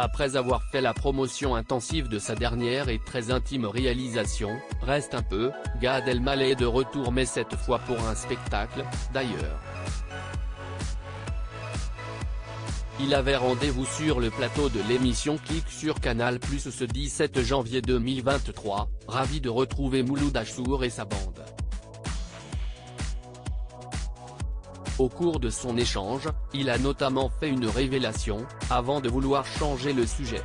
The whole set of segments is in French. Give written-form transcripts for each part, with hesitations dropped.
Après avoir fait la promotion intensive de sa dernière et très intime réalisation, Reste un peu, Gad Elmaleh est de retour mais cette fois pour un spectacle, d'ailleurs. Il avait rendez-vous sur le plateau de l'émission Click sur Canal+ ce 17 janvier 2023, ravi de retrouver Mouloud Achour et sa bande. Au cours de son échange, il a notamment fait une révélation, avant de vouloir changer le sujet.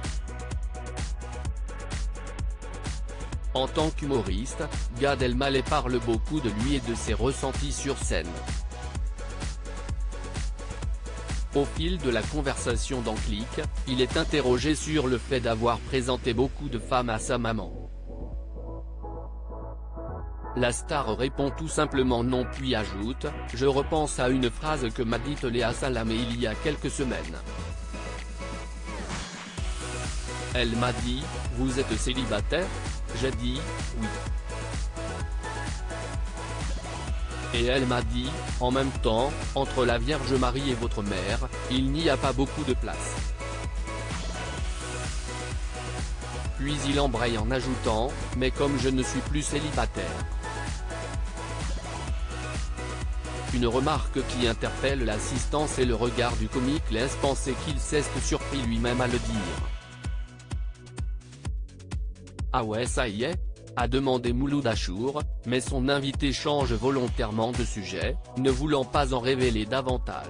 En tant qu'humoriste, Gad Elmaleh parle beaucoup de lui et de ses ressentis sur scène. Au fil de la conversation dans Click, il est interrogé sur le fait d'avoir présenté beaucoup de femmes à sa maman. La star répond tout simplement non puis ajoute « Je repense à une phrase que m'a dite Léa Salamé il y a quelques semaines. Elle m'a dit « Vous êtes célibataire ?» J'ai dit « Oui ». Et elle m'a dit « En même temps, entre la Vierge Marie et votre mère, il n'y a pas beaucoup de place. » Puis il embraye en ajoutant « Mais comme je ne suis plus célibataire ». Une remarque qui interpelle l'assistance et le regard du comique laisse penser qu'il s'est surpris lui-même à le dire. « Ah ouais ça y est ?» a demandé Mouloud Achour, mais son invité change volontairement de sujet, ne voulant pas en révéler davantage.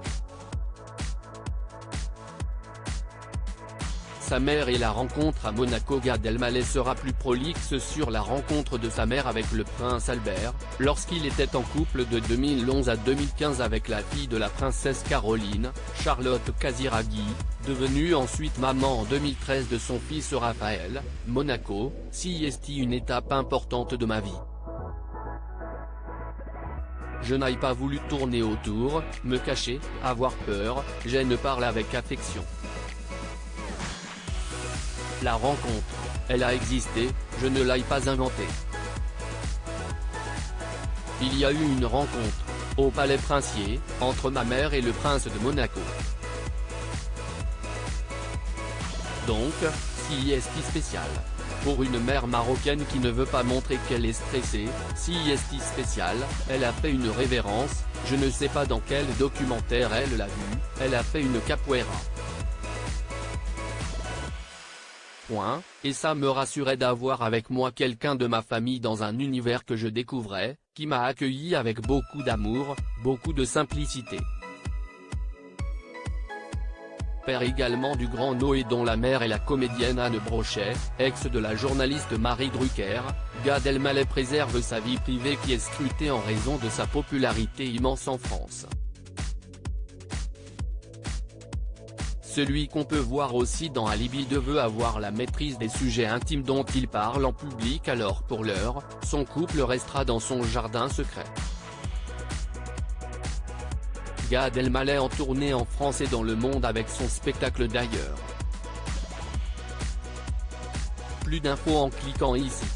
Sa mère et la rencontre à Monaco. Gad Elmaleh sera plus prolixe sur la rencontre de sa mère avec le prince Albert, lorsqu'il était en couple de 2011 à 2015 avec la fille de la princesse Caroline, Charlotte Casiraghi, devenue ensuite maman en 2013 de son fils Raphaël. Monaco, si est une étape importante de ma vie. Je n'ai pas voulu tourner autour, me cacher, avoir peur, j'aime parler avec affection. La rencontre, elle a existé, je ne l'ai pas inventée. Il y a eu une rencontre, au Palais Princier, entre ma mère et le prince de Monaco. Donc, si est spécial. Pour une mère marocaine qui ne veut pas montrer qu'elle est stressée, si est spécial, elle a fait une révérence, je ne sais pas dans quel documentaire elle l'a vu, elle a fait une capoeira. Et ça me rassurait d'avoir avec moi quelqu'un de ma famille dans un univers que je découvrais, qui m'a accueilli avec beaucoup d'amour, beaucoup de simplicité. Père également du grand Noé dont la mère est la comédienne Anne Brochet, ex de la journaliste Marie Drucker, Gad Elmaleh préserve sa vie privée qui est scrutée en raison de sa popularité immense en France. Celui qu'on peut voir aussi dans Alibi 2 veut avoir la maîtrise des sujets intimes dont il parle en public alors pour l'heure, son couple restera dans son jardin secret. Gad Elmaleh en tournée en France et dans le monde avec son spectacle d'ailleurs. Plus d'infos en cliquant ici.